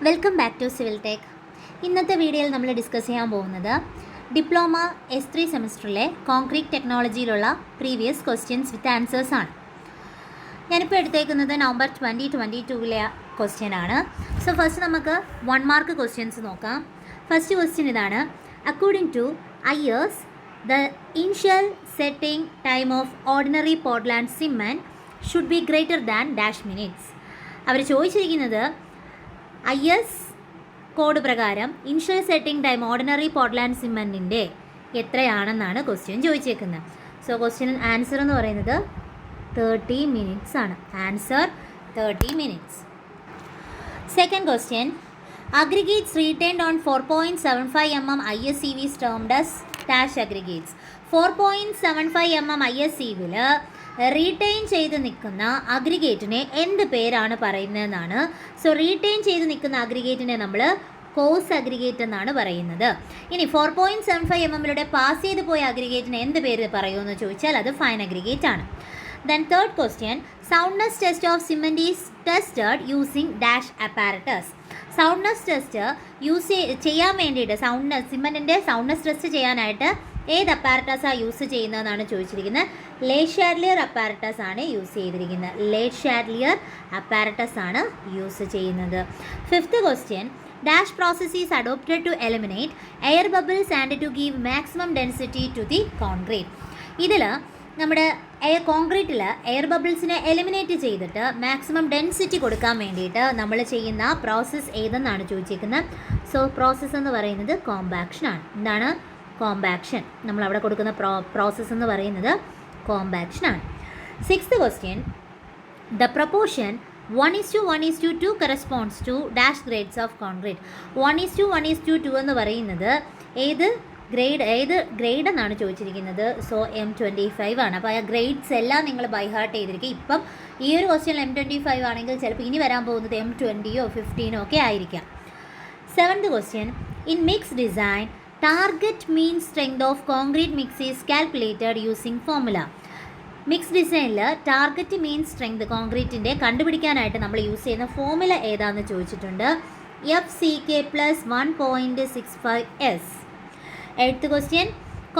Welcome back to civil tech. ഇന്നത്തെ വീഡിയോയിൽ നമ്മൾ ഡിസ്കസ് ചെയ്യാൻ പോകുന്നത് ഡിപ്ലോമ S3 സെമസ്റ്ററിലെ കോൺക്രീറ്റ് ടെക്നോളജിയിലുള്ള പ്രീവിയസ് ക്വസ്റ്റ്യൻസ് വിത്ത് ആൻസേഴ്സ് ആണ്. ഞാനിപ്പോൾ എടുത്തേക്കുന്നത് നവംബർ 2022 ക്വസ്റ്റ്യൻ ആണ്. സോ ഫസ്റ്റ് നമുക്ക് 1 മാർക്ക് ക്വസ്റ്റ്യൻസ് നോക്കാം. ഫസ്റ്റ് ക്വസ്റ്റ്യൻ ഇതാണ്: according to IS, the initial setting time of ordinary Portland cement should be greater than dash minutes. അവർ ചോദിച്ചിരിക്കുന്നത് IS കോഡ് പ്രകാരം initial setting time ordinary Portland സിമെൻറ്റിൻ്റെ എത്രയാണെന്നാണ് question ചോദിച്ചേക്കുന്നത്. So question answer എന്ന് പറയുന്നത് 30 മിനിറ്റ്സ് ആണ്. Answer 30 minutes. Second question: aggregates retained on 4.75 mm ISCV is termed as dash aggregates. 4.75 mm ISCVയിൽ retain ചെയ്ത് നിൽക്കുന്ന അഗ്രിഗേറ്റിനെ എന്ത് പേരാണ് പറയുന്നതെന്നാണ്. സോ റീറ്റെയിൻ ചെയ്ത് നിൽക്കുന്ന അഗ്രിഗേറ്റിനെ നമ്മൾ കോഴ്സ് അഗ്രിഗേറ്റ് എന്നാണ് പറയുന്നത്. ഇനി 4.75 mm പാസ് ചെയ്ത് പോയ അഗ്രിഗേറ്റിന് എന്ത് പേര് പറയുമെന്ന് ചോദിച്ചാൽ അത് ഫൈൻ അഗ്രിഗേറ്റ് ആണ്. Then third question: soundness test of cement is tested using dash apparatus. Soundness test ചെയ്യാൻ വേണ്ടിയിട്ട് സിമെൻറ്റിൻ്റെ സൗണ്ട്നെസ് ടെസ്റ്റ് ചെയ്യാനായിട്ട് ഏത് അപ്പാരറ്റസാണ് യൂസ് ചെയ്യുന്നതെന്നാണ് ചോദിച്ചിരിക്കുന്നത്. ലേറ്റ് ഷാഡ്ലിയർ അപ്പാരറ്റസ് ആണ് യൂസ് ചെയ്തിരിക്കുന്നത്. ലേറ്റ് ഷാഡ്ലിയർ അപ്പാരറ്റസ് ആണ് യൂസ് ചെയ്യുന്നത്. Fifth question: dash process is adopted to eliminate air bubbles and to give maximum density to the concrete. ഇതിൽ നമ്മുടെ കോൺക്രീറ്റിൽ എയർ ബബിൾസിനെ എലിമിനേറ്റ് ചെയ്തിട്ട് മാക്സിമം ഡെൻസിറ്റി കൊടുക്കാൻ വേണ്ടിയിട്ട് നമ്മൾ ചെയ്യുന്ന പ്രോസസ്സ് ഏതെന്നാണ് ചോദിച്ചിരിക്കുന്നത്. സോ പ്രോസസ്സ് എന്ന് പറയുന്നത് കോമ്പാക്ഷൻ ആണ്. എന്താണ്? കോമ്പാക്ഷൻ. നമ്മളവിടെ കൊടുക്കുന്ന പ്രോസസ്സ് എന്ന് പറയുന്നത് കോമ്പാക്ഷൻ ആണ്. Sixth question: the proportion 1:1:2 corresponds to dash grades of concrete. 1:1:2 എന്ന് പറയുന്നത് ഏത് ഗ്രേഡ് എന്നാണ് ചോദിച്ചിരിക്കുന്നത്. സോ M25 ആണ്. അപ്പോൾ ആ ഗ്രേഡ്സ് എല്ലാം നിങ്ങൾ ബൈ ഹാർട്ട് ചെയ്തിരിക്കുക. ഇപ്പം ഈ ഒരു ക്വസ്റ്റ്യൻ M25 ആണെങ്കിൽ ചിലപ്പോൾ ഇനി വരാൻ പോകുന്നത് M20 15 ഒക്കെ ആയിരിക്കാം. Seventh question: in mix design target mean strength of concrete mix is calculated using formula. Mix ഡിസൈനിൽ ടാർഗറ്റ് മീൻ സ്ട്രെങ്ത് കോൺക്രീറ്റിൻ്റെ കണ്ടുപിടിക്കാനായിട്ട് നമ്മൾ യൂസ് ചെയ്യുന്ന ഫോർമുല ഏതാണെന്ന് ചോദിച്ചിട്ടുണ്ട്. FCK + 1.65S. Eighth question: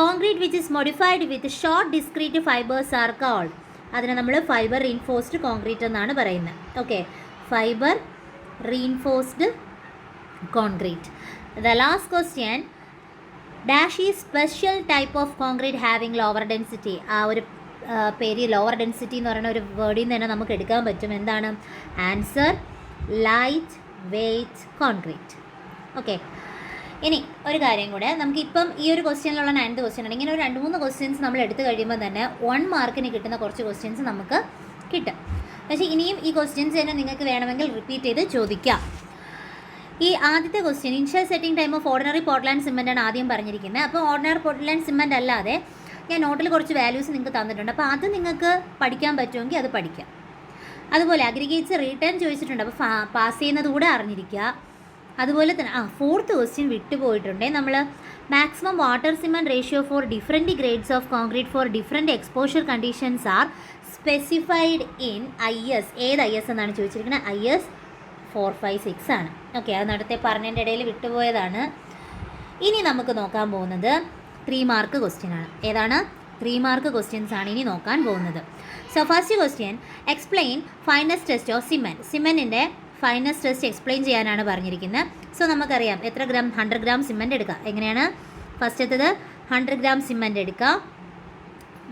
concrete which is modified with short discrete fibres are called. അതിനെ നമ്മൾ fibre reinforced concrete എന്നാണ് പറയുന്നത്. Okay, fibre reinforced concrete. The last question: dash is special type of concrete having lower density. ആ ഒരു പേര് lower density എന്ന് പറയുന്ന ഒരു വേർഡിൽ നിന്ന് തന്നെ നമുക്ക് എടുക്കാൻ പറ്റും. എന്താണ് answer? Light weight concrete. Okay, ഇനി ഒരു കാര്യം കൂടെ, നമുക്കിപ്പം ഈ ഒരു ക്വസ്റ്റ്യനിലുള്ള 9th ക്വസ്റ്റ്യൻ ആണ്. ഇങ്ങനെ ഒരു 2-3 ക്വസ്റ്റ്യൻസ് നമ്മൾ എടുത്തു കഴിയുമ്പോൾ തന്നെ 1 മാർക്കിന് കിട്ടുന്ന കുറച്ച് ക്വസ്റ്റ്യൻസ് നമുക്ക് കിട്ടും. പക്ഷേ ഇനിയും ഈ ക്വസ്റ്റ്യൻസ് തന്നെ നിങ്ങൾക്ക് വേണമെങ്കിൽ റിപ്പീറ്റ് ചെയ്ത് ചോദിക്കാം. ഈ ആദ്യത്തെ question initial setting time of ordinary Portland cement ആണ് ആദ്യം പറഞ്ഞിരിക്കുന്നത്. അപ്പോൾ ഓർഡിനറി പോർട്ട്ലാൻഡ് സിമെൻ്റ് അല്ലാതെ ഞാൻ നോട്ടിൽ കുറച്ച് വാല്യൂസ് നിങ്ങൾക്ക് തന്നിട്ടുണ്ട്. അപ്പോൾ അത് നിങ്ങൾക്ക് പഠിക്കാൻ പറ്റുമെങ്കിൽ അത് പഠിക്കാം. അതുപോലെ അഗ്രിഗേറ്റ്സ് റിട്ടേൺ ചോദിച്ചിട്ടുണ്ട്. അപ്പോൾ പാസ് ചെയ്യുന്നത് കൂടെ അറിഞ്ഞിരിക്കുക. അതുപോലെ തന്നെ ഫോർത്ത് ക്വസ്റ്റ്യൻ വിട്ടുപോയിട്ടുണ്ട്. നമ്മൾ maximum water cement ratio for different grades of concrete for different exposure conditions are specified in IS. ഏത് IS എന്നാണ് ചോദിച്ചിരിക്കുന്നത്? IS 456 ആണ്. ഓക്കെ, അത് നേരത്തെ പറഞ്ഞതിൻ്റെ ഇടയിൽ വിട്ടുപോയതാണ്. ഇനി നമുക്ക് നോക്കാൻ പോകുന്നത് 3 മാർക്ക് ക്വസ്റ്റ്യൻ ആണ്. ഏതാണ്? 3 മാർക്ക് ക്വസ്റ്റ്യൻസ് ആണ് ഇനി നോക്കാൻ പോകുന്നത്. So first question: explain fineness test of cement. സിമെൻറ്റിൻ്റെ ഫൈനസ് ടെസ്റ്റ് എക്സ്പ്ലെയിൻ ചെയ്യാനാണ് പറഞ്ഞിരിക്കുന്നത്. സോ നമുക്കറിയാം എത്ര ഗ്രാം? 100 ഗ്രാം സിമെൻറ്റ് എടുക്കുക. എങ്ങനെയാണ്? ഫസ്റ്റത്തത് 100 ഗ്രാം സിമെൻറ്റ് എടുക്കുക.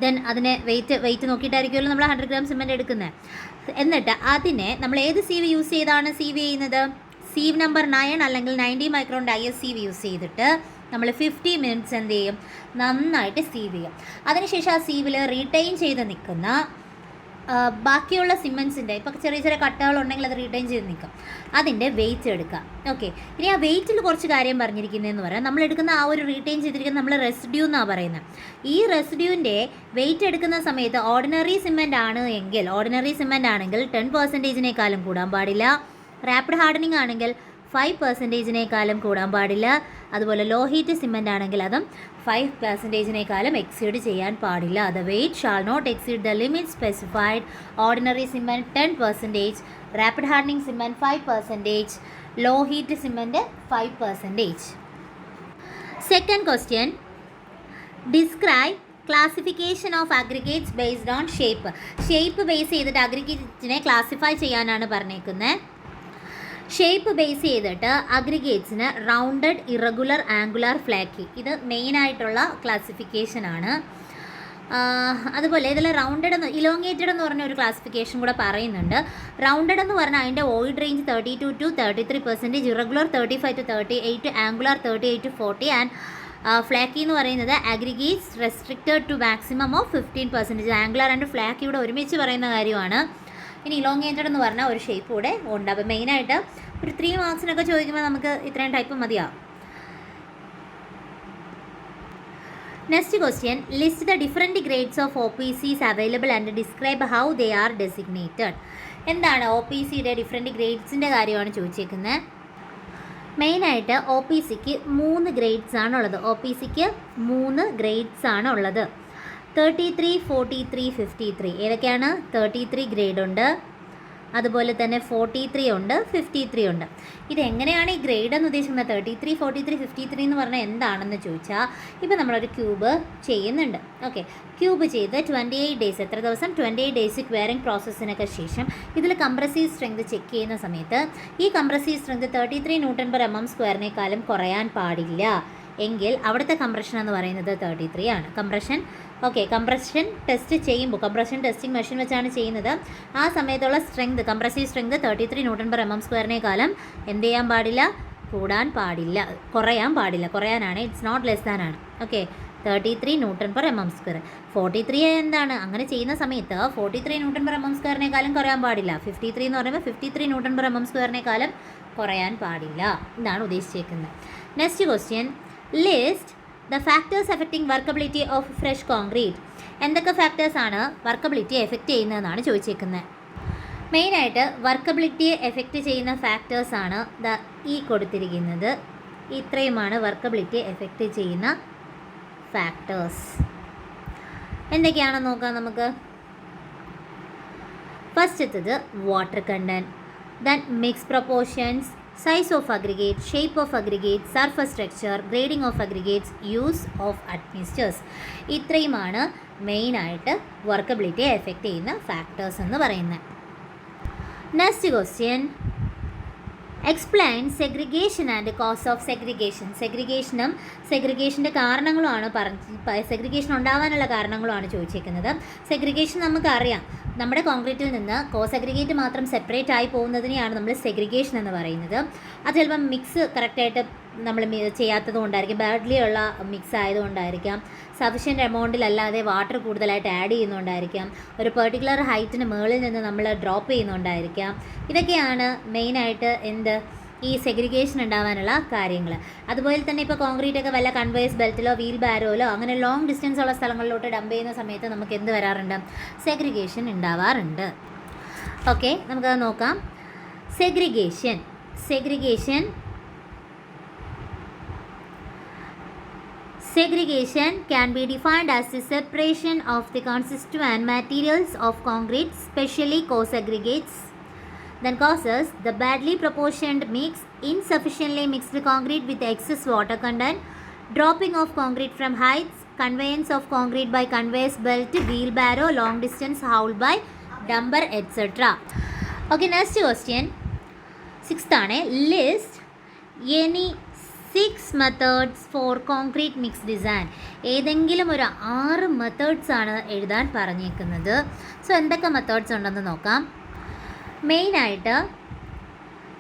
ദെൻ അതിനെ വെയിറ്റ് നോക്കിയിട്ടായിരിക്കുമല്ലോ നമ്മൾ 100 ഗ്രാം സിമെൻറ്റ് എടുക്കുന്നത്. എന്നിട്ട് അതിനെ നമ്മൾ ഏത് CV യൂസ് ചെയ്താണ് CV ചെയ്യുന്നത്? CV നമ്പർ 9 അല്ലെങ്കിൽ 90 മൈക്രോണിൻ്റെ ISCV യൂസ് ചെയ്തിട്ട് നമ്മൾ 50 മിനിറ്റ്സ് എന്ത് ചെയ്യും? നന്നായിട്ട് CV ചെയ്യും. അതിനുശേഷം ആ CVയിൽ റീറ്റെയിൻ ചെയ്ത് നിൽക്കുന്ന ബാക്കിയുള്ള സിമെൻറ്റ്സിൻ്റെ ഇപ്പോൾ ചെറിയ ചെറിയ കട്ടകളുണ്ടെങ്കിൽ അത് റീറ്റെയിൻ ചെയ്ത് നിൽക്കും. അതിൻ്റെ വെയിറ്റ് എടുക്കുക. ഓക്കെ, ഇനി ആ വെയിറ്റിൽ കുറച്ച് കാര്യം പറഞ്ഞിരിക്കുന്നതെന്ന് പറയാം. നമ്മൾ എടുക്കുന്ന ആ ഒരു റീറ്റെയിൻ ചെയ്തിരിക്കുന്ന നമ്മൾ റെസിഡ്യൂ എന്നാണ് പറയുന്നത്. ഈ റെസിഡ്യൂവിൻ്റെ വെയിറ്റ് എടുക്കുന്ന സമയത്ത് ഓർഡിനറി സിമെൻ്റ് ആണ് എങ്കിൽ 10%-നേക്കാളും കൂടാൻ പാടില്ല. റാപ്പിഡ് ഹാർഡനിങ് ആണെങ്കിൽ 5%-നേക്കാളും കൂടാൻ പാടില്ല. അതുപോലെ ലോ ഹീറ്റ് സിമെൻ്റ് ആണെങ്കിൽ അതും 5%-നേക്കാളും എക്സീഡ് ചെയ്യാൻ പാടില്ല. The weight shall not exceed the limit specified. Ordinary cement 10%, rapid hardening cement 5%, low heat cement 5%. Second question, describe classification of aggregates based on shape base ചെയ്തിട്ട് അഗ്രിഗേറ്റ്സിനെ ക്ലാസിഫൈ ചെയ്യാനാണ് പറഞ്ഞേക്കുന്നത്. Shape base ചെയ്തിട്ട് അഗ്രിഗേറ്റ്സിന് റൗണ്ടഡ്, ഇറഗുലർ, ആംഗുലാർ, ഫ്ലാക്കി, ഇത് മെയിനായിട്ടുള്ള ക്ലാസിഫിക്കേഷനാണ്. അതുപോലെ ഇതിൽ റൗണ്ടഡ് എന്ന് ഇലോങ്ങേറ്റഡ് എന്ന് പറഞ്ഞ ഒരു ക്ലാസിഫിക്കേഷൻ കൂടെ പറയുന്നുണ്ട്. റൗണ്ടഡ് എന്ന് പറഞ്ഞാൽ അതിൻ്റെ void range 32 to 33%, irregular 35 to 38, angular 38 to 40, and flaky എന്ന് പറയുന്നത് aggregates restricted to maximum of 15%. Angular and flaky ഇവിടെ ഒരുമിച്ച് പറയുന്ന കാര്യമാണ്. ഇനി ഇലോങ്ങേറ്റഡ് എന്ന് പറഞ്ഞാൽ ഒരു ഷേപ്പ് കൂടെ ഉണ്ട്. അപ്പോൾ മെയിനായിട്ട് ഒരു 3 മാർക്സിനൊക്കെ ചോദിക്കുമ്പോൾ നമുക്ക് ഇത്രയും ടൈപ്പ് മതിയാവും. Next question, list the different grades of OPCs available and describe how they are designated. എന്താണ് OPCയുടെ ഡിഫറെൻറ്റ് ഗ്രേഡ്സിൻ്റെ കാര്യമാണ് ചോദിച്ചേക്കുന്നത്. മെയിനായിട്ട് OPCക്ക് 3 ഗ്രേഡ്സ് ആണുള്ളത്. OPCക്ക് 3 ഗ്രേഡ്സ് ആണുള്ളത്. 33, 43, 53. ഏതൊക്കെയാണ്? 33 ഗ്രേഡ് ഉണ്ട്, അതുപോലെ തന്നെ 43 ഉണ്ട്, 53 ഉണ്ട്. ഇതെങ്ങനെയാണ് ഈ ഗ്രേഡ് എന്ന് ഉദ്ദേശിക്കുന്നത്? 33, 43, 53 എന്ന് പറഞ്ഞാൽ എന്താണെന്ന് ചോദിച്ചാൽ, ഇപ്പോൾ നമ്മളൊരു ക്യൂബ് ചെയ്യുന്നുണ്ട്. ഓക്കെ, ക്യൂബ് ചെയ്ത് 28 ഡേയ്സ്, എത്ര ദിവസം? 28 ഡേയ്സ് ക്വയറിംഗ് പ്രോസസ്സിനൊക്കെ ശേഷം ഇതിൽ കംപ്രസീവ് സ്ട്രെങ്ത് ചെക്ക് ചെയ്യുന്ന സമയത്ത് ഈ കംപ്രസീവ് സ്ട്രെങ്ത് 33 Nm²-നേക്കാളും കുറയാൻ പാടില്ല. എങ്കിൽ അവിടുത്തെ കംപ്രഷൻ എന്ന് പറയുന്നത് 33 ആണ്. കംപ്രഷൻ ടെസ്റ്റ് ചെയ്യുമ്പോൾ, കംപ്രഷൻ ടെസ്റ്റിംഗ് മെഷീൻ വെച്ചാണ് ചെയ്യുന്നത്. ആ സമയത്തുള്ള സ്ട്രെങ്ത്, കംപ്രസീവ് സ്ട്രെങ്ത് 33 Nm²-നേക്കാളും എന്ത് ചെയ്യാൻ പാടില്ല? കൂടാൻ പാടില്ല, കുറയാൻ പാടില്ല. കുറയാനാണ്, ഇറ്റ്സ് നോട്ട് ലെസ് ദാൻ ആണ്. Okay, 33 Nm². 43 എന്താണ്? അങ്ങനെ ചെയ്യുന്ന സമയത്ത് 43 Nm²-നേക്കാളും കുറയാൻ പാടില്ല. 53 എന്ന് പറയുമ്പോൾ 53 Nm²-നേക്കാളും കുറയാൻ പാടില്ല. ഇതാണ് ഉദ്ദേശിച്ചേക്കുന്നത്. Next question, list the factors affecting workability of fresh concrete. എന്തൊക്കെ ഫാക്ടേഴ്സാണ് വർക്കബിലിറ്റി എഫക്റ്റ് ചെയ്യുന്നതെന്നാണ് ചോദിച്ചേക്കുന്നത്. മെയിനായിട്ട് വർക്കബിലിറ്റിയെ എഫക്റ്റ് ചെയ്യുന്ന ഫാക്ടേഴ്സാണ് ഈ കൊടുത്തിരിക്കുന്നത്. ഇത്രയുമാണ് വർക്കബിലിറ്റിയെ എഫക്റ്റ് ചെയ്യുന്ന ഫാക്ടേഴ്സ്. എന്തൊക്കെയാണെന്ന് നോക്കാം നമുക്ക്. ഫസ്റ്റത്തത് water content, then mix proportions, size of aggregate, shape of aggregate, surface structure, grading of aggregates, use of admixtures. ഇത്രയുമാണ് മെയിനായിട്ട് വർക്കബിലിറ്റിയെ എഫക്റ്റ് ചെയ്യുന്ന ഫാക്ടേഴ്സ് എന്ന് പറയുന്നത്. Next question, explain segregation and cause of segregation. സെഗ്രിഗേഷനും സെഗ്രിഗേഷൻ്റെ കാരണങ്ങളുമാണ് സെഗ്രിഗേഷൻ ഉണ്ടാകാനുള്ള കാരണങ്ങളുമാണ് ചോദിച്ചേക്കുന്നത്. സെഗ്രിഗേഷൻ നമുക്കറിയാം, നമ്മുടെ കോൺക്രീറ്റിൽ നിന്ന് കോസഗ്രിഗേറ്റ് മാത്രം സെപ്പറേറ്റ് ആയി പോകുന്നതിനെയാണ് നമ്മൾ സെഗ്രിഗേഷൻ എന്ന് പറയുന്നത്. അത് ചിലപ്പം മിക്സ് കറക്റ്റായിട്ട് നമ്മൾ ചെയ്യാത്തത് കൊണ്ടായിരിക്കും, ബാഡ്ലി ഉള്ള മിക്സ് ആയതുകൊണ്ടായിരിക്കാം, സഫിഷ്യൻ്റ് എമൗണ്ടിലല്ലാതെ വാട്ടർ കൂടുതലായിട്ട് ആഡ് ചെയ്യുന്നുണ്ടായിരിക്കാം, ഒരു പെർട്ടിക്കുലർ ഹൈറ്റിന് മുകളിൽ നിന്ന് നമ്മൾ ഡ്രോപ്പ് ചെയ്യുന്നുണ്ടായിരിക്കാം. ഇതൊക്കെയാണ് മെയിനായിട്ട് ഈ സെഗ്രിഗേഷൻ ഉണ്ടാവാനുള്ള കാര്യങ്ങൾ. അതുപോലെ തന്നെ ഇപ്പോൾ കോൺക്രീറ്റൊക്കെ വല്ല കൺവേഴ്സ് ബെൽറ്റിലോ വീൽ ബാരോയിലോ അങ്ങനെ ലോങ് ഡിസ്റ്റൻസ് ഉള്ള സ്ഥലങ്ങളിലോട്ട് ഡംപ് ചെയ്യുന്ന സമയത്ത് നമുക്ക് എന്ത് വരാറുണ്ട്? സെഗ്രിഗേഷൻ ഉണ്ടാവാറുണ്ട്. ഓക്കെ, നമുക്കത് നോക്കാം. Segregation can be defined as the separation of the constituent materials of concrete, especially coarse aggregates, then causes the badly proportioned mix, insufficiently mixed concrete with excess water content, dropping of concrete from heights, conveyance of concrete by conveyance belt, wheelbarrow, long distance hauled by dumper, etc. Okay, next question. 6th ആണ്, list any 6 methods for concrete mix design. ഏതെങ്കിലും ഒരു 6 methods ആണ് എഴുതാൻ പറഞ്ഞേക്കുന്നത്. So എന്തൊക്കെ methods ഉണ്ടെന്ന് നോക്കാം. മെയിനായിട്ട്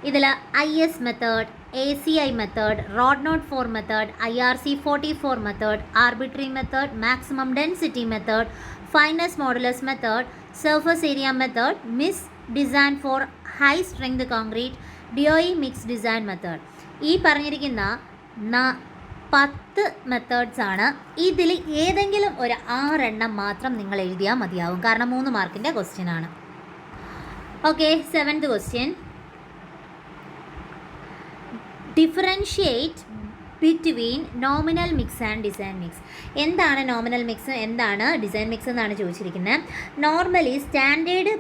ഇതിൽ IS method, ACI method, road note 4 method, IRC 44 method, arbitrary method, maximum density method, fineness modulus method, surface area method, mix design for high strength concrete, DOE mix design method. ഈ പറഞ്ഞിരിക്കുന്ന 10 methods ആണ്. ഇതിൽ ഏതെങ്കിലും ഒരു 6 എണ്ണം മാത്രം നിങ്ങൾ എഴുതിയാൽ മതിയാവും, കാരണം 3 മാർക്കിൻ്റെ ക്വസ്റ്റ്യൻ ആണ്. Okay, 7th question, differentiate between nominal mix and design mix. എന്താണ് നോമിനൽ മിക്സ്, എന്താണ് ഡിസൈൻ മിക്സ് എന്നാണ് ചോദിച്ചിരിക്കുന്നത്. നോർമലി സ്റ്റാൻഡേർഡ്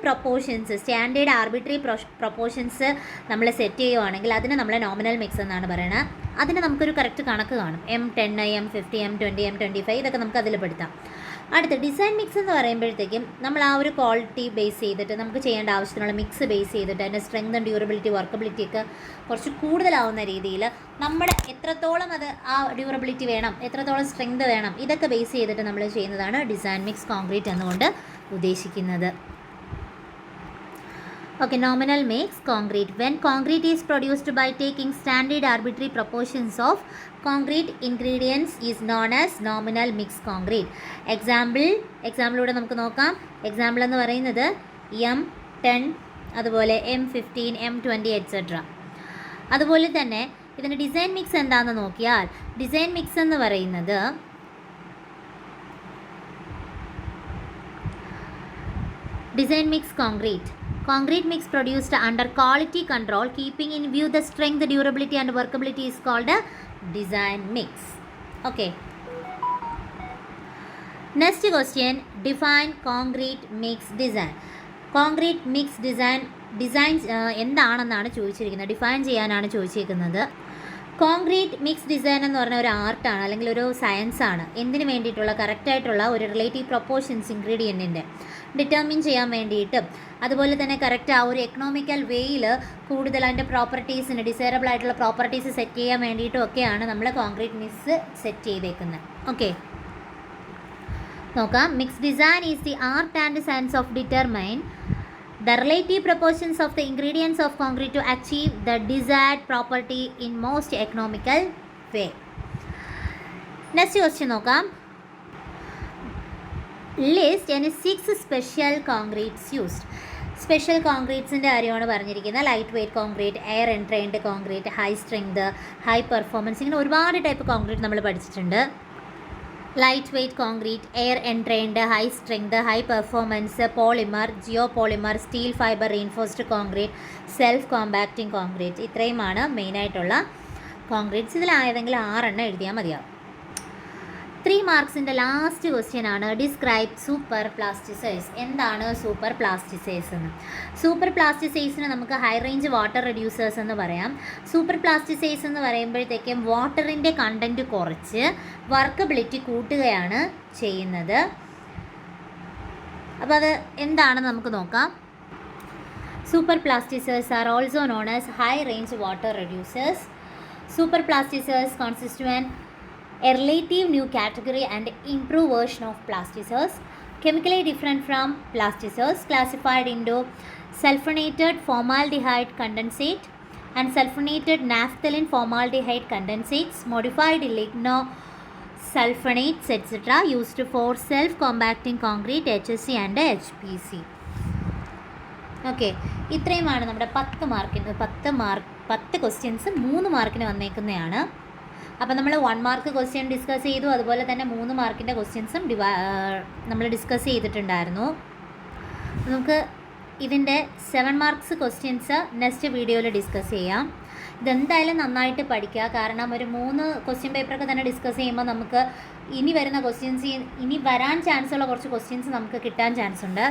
ആർബിട്രറി പ്രൊപ്പോർഷൻസ് നമ്മൾ സെറ്റ് ചെയ്യുവാണെങ്കിൽ അതിന് നമ്മൾ നോമിനൽ മിക്സ് എന്നാണ് പറയുന്നത്. അതിന് നമുക്കൊരു കറക്റ്റ് കണക്ക് കാണും. M10, M50, M20, M25 ഇതൊക്കെ നമുക്ക് അതിൽ പെടുത്താം. അടുത്ത ഡിസൈൻ മിക്സ് എന്ന് പറയുമ്പോഴത്തേക്കും നമ്മൾ ആ ഒരു ക്വാളിറ്റി ബേസ് ചെയ്തിട്ട് നമുക്ക് ചെയ്യേണ്ട ആവശ്യത്തിനുള്ള മിക്സ് ബേസ് ചെയ്തിട്ട് അതിൻ്റെ സ്ട്രെങ്ത്, ഡ്യൂറബിലിറ്റി, വർക്കബിലിറ്റി ഒക്കെ കുറച്ച് കൂടുതലാവുന്ന രീതിയിൽ നമ്മുടെ എത്രത്തോളം അത് ആ ഡ്യൂറബിലിറ്റി വേണം, എത്രത്തോളം സ്ട്രെങ്ത് വേണം, ഇതൊക്കെ ബേസ് ചെയ്തിട്ട് നമ്മൾ ചെയ്യുന്നതാണ് ഡിസൈൻ മിക്സ് കോൺക്രീറ്റ് എന്നുകൊണ്ട് ഉദ്ദേശിക്കുന്നത്. Okay, nominal mix concrete. When concrete is produced by taking standard arbitrary proportions of concrete ingredients is known as nominal mix concrete. എക്സാമ്പിളൂടെ നമുക്ക് നോക്കാം. എക്സാമ്പിൾ എന്ന് പറയുന്നത് M10, അതുപോലെ M15, M20 etc. അതുപോലെ തന്നെ ഇതിൻ്റെ ഡിസൈൻ മിക്സ് എന്താണെന്ന് നോക്കിയാൽ ഡിസൈൻ മിക്സ് എന്ന് പറയുന്നത് design mix concrete mix produced under quality control keeping in view the strength, durability and workability is called a design mix. Okay, next question, define concrete mix design. Concrete mix designs എന്താണെന്നാണ് ചോദിച്ചിരിക്കുന്നത്, define ചെയ്യാനാണ് ചോദിച്ചിരിക്കുന്നത്. Concrete mix design എന്ന് പറഞ്ഞ ഒരു ആർട്ടാണ്, അല്ലെങ്കിൽ ഒരു സയൻസാണ്. എന്തിനു വേണ്ടിയിട്ടുള്ള കറക്റ്റായിട്ടുള്ള ഒരു റിലേറ്റീവ് പ്രൊപ്പോർഷൻസ് ഇൻഗ്രീഡിയൻറ്റിൻ്റെ ഡിറ്റർമിൻ ചെയ്യാൻ വേണ്ടിയിട്ടും അതുപോലെ തന്നെ കറക്റ്റ് ആ ഒരു എക്കണോമിക്കൽ വേയിൽ കൂടുതൽ അതിൻ്റെ പ്രോപ്പർട്ടീസിന് ഡിസൈറബിൾ ആയിട്ടുള്ള പ്രോപ്പർട്ടീസ് സെറ്റ് ചെയ്യാൻ വേണ്ടിയിട്ടും ഒക്കെയാണ് നമ്മൾ കോൺക്രീറ്റ് മിക്സ് സെറ്റ് ചെയ്തേക്കുന്നത്. ഓക്കെ, നോക്കാം. Mix design is the art and science of determine the relative proportions of the ingredients of concrete to achieve the desired property in most economical way. Next question നോക്കാം. List any 6 special concretes used. Special കോൺക്രീറ്റ്സിൻ്റെ കാര്യമാണ് പറഞ്ഞിരിക്കുന്നത്. Light weight concrete, air entrained concrete, high strength, high performance, ഇങ്ങനെ ഒരുപാട് type concrete നമ്മൾ പഠിച്ചിട്ടുണ്ട്. Light weight concrete, air entrained, high strength, high performance, polymer, geopolymer, steel fibre reinforced concrete, self compacting concrete, ഇത്രയുമാണ് മെയിനായിട്ടുള്ള concretes. ഇതിലായതെങ്കിലും 6 എഴുതിയാൽ മതിയാവും. 3 മാർക്സിൻ്റെ ലാസ്റ്റ് ക്വസ്റ്റ്യൻ ആണ് ഡിസ്ക്രൈബ് സൂപ്പർ പ്ലാസ്റ്റിസൈസ്. എന്താണ് സൂപ്പർ പ്ലാസ്റ്റിസൈസ് എന്ന്? സൂപ്പർ പ്ലാസ്റ്റിസൈസിന് നമുക്ക് ഹൈ റേഞ്ച് വാട്ടർ റെഡ്യൂസേഴ്സ് എന്ന് പറയാം. സൂപ്പർ പ്ലാസ്റ്റിസൈസ് എന്ന് പറയുമ്പോഴത്തേക്കും വാട്ടറിൻ്റെ കണ്ടൻറ്റ് കുറച്ച് വർക്കബിലിറ്റി കൂട്ടുകയാണ് ചെയ്യുന്നത്. അപ്പോൾ അത് എന്താണെന്ന് നമുക്ക് നോക്കാം. Superplasticise are also known as high range water reducers. Superplasticise consist of a relative new category and improved version of plasticers, chemically different from plasticers, classified into sulfonated formaldehyde condensate and sulfonated naphthalene formaldehyde condensates, modified ligno sulfonates etc. used for self compacting concrete, HSC and HPC. Okay, ഇത്രയുമാണ് നമ്മുടെ 10 questions 3 മാർക്കിന് വന്നേക്കുന്നതാണ്. അപ്പോൾ നമ്മൾ 1 mark question discuss ചെയ്തു, അതുപോലെ തന്നെ 3 മാർക്കിൻ്റെ ക്വസ്റ്റ്യൻസും നമ്മൾ ഡിസ്കസ് ചെയ്തിട്ടുണ്ടായിരുന്നു. നമുക്ക് ഇതിൻ്റെ 7 മാർക്സ് ക്വസ്റ്റ്യൻസ് നെക്സ്റ്റ് വീഡിയോയിൽ ഡിസ്കസ് ചെയ്യാം. ഇതെന്തായാലും നന്നായിട്ട് പഠിക്കുക. കാരണം ഒരു 3 ക്വസ്റ്റ്യൻ പേപ്പറൊക്കെ തന്നെ ഡിസ്കസ് ചെയ്യുമ്പോൾ നമുക്ക് ഇനി വരുന്ന ക്വസ്റ്റ്യൻസ്, ഇനി വരാൻ ചാൻസുള്ള കുറച്ച് ക്വസ്റ്റ്യൻസ് നമുക്ക് കിട്ടാൻ ചാൻസ് ഉണ്ട്.